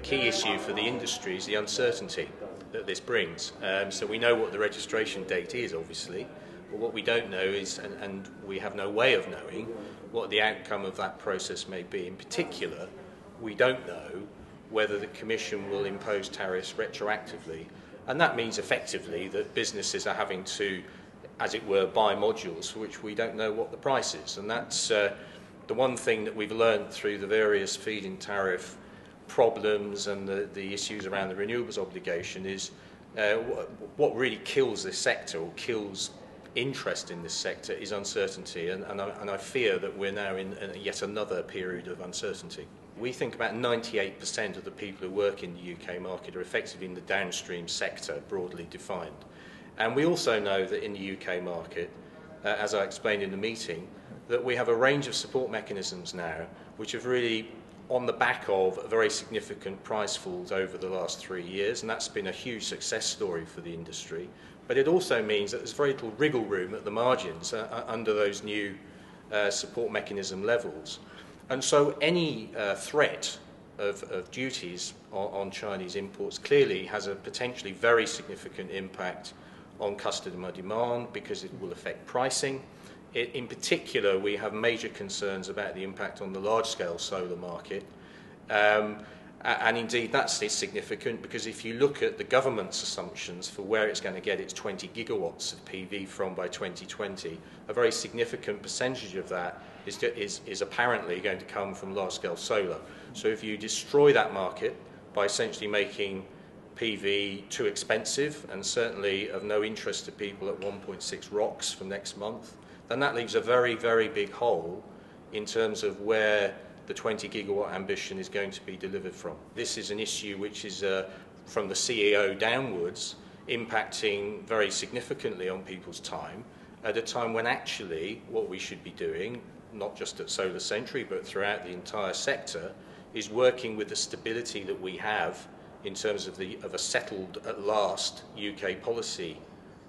key issue for the industry is the uncertainty that this brings. So we know what the registration date is, obviously, but what we don't know is, and we have no way of knowing, what the outcome of that process may be. In particular, we don't know whether the Commission will impose tariffs retroactively. And that means effectively that businesses are having to, as it were, buy modules for which we don't know what the price is. And that's the one thing that we've learned through the various feed-in tariff problems and the issues around the renewables obligation is what really kills this sector, or kills interest in this sector, is uncertainty. And I fear that we're now in yet another period of uncertainty. We think about 98% of the people who work in the UK market are effectively in the downstream sector, broadly defined. And we also know that in the UK market, as I explained in the meeting, that we have a range of support mechanisms now which have really, on the back of very significant price falls over the last 3 years, and that's been a huge success story for the industry. But it also means that there's very little wriggle room at the margins under those new support mechanism levels. And so any threat of duties on Chinese imports clearly has a potentially very significant impact on customer demand, because it will affect pricing. In particular, we have major concerns about the impact on the large-scale solar market. And indeed, that's significant, because if you look at the government's assumptions for where it's going to get its 20 gigawatts of PV from by 2020, a very significant percentage of that is apparently going to come from large-scale solar. So if you destroy that market by essentially making PV too expensive and certainly of no interest to people at 1.6 ROCs from next month, then that leaves a very, very big hole in terms of where the 20 gigawatt ambition is going to be delivered from. This is an issue which is, from the CEO downwards, impacting very significantly on people's time, at a time when actually what we should be doing, not just at Solarcentury but throughout the entire sector, is working with the stability that we have in terms of a settled, at last, UK policy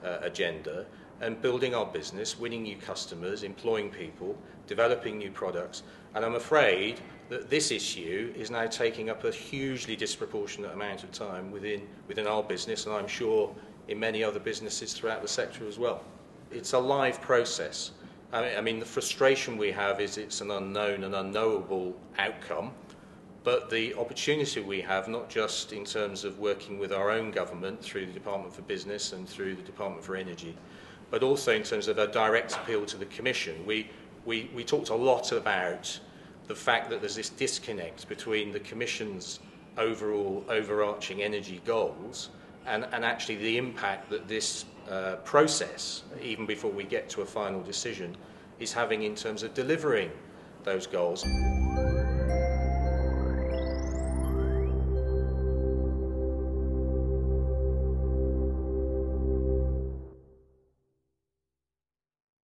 agenda, and building our business, winning new customers, employing people, developing new products. And I'm afraid that this issue is now taking up a hugely disproportionate amount of time within our business, and I'm sure in many other businesses throughout the sector as well. It's a live process. I mean, the frustration we have is it's an unknown and unknowable outcome, but the opportunity we have, not just in terms of working with our own government through the Department for Business and through the Department for Energy, but also in terms of a direct appeal to the Commission. We talked a lot about the fact that there's this disconnect between the Commission's overall overarching energy goals and actually the impact that this process, even before we get to a final decision, is having in terms of delivering those goals.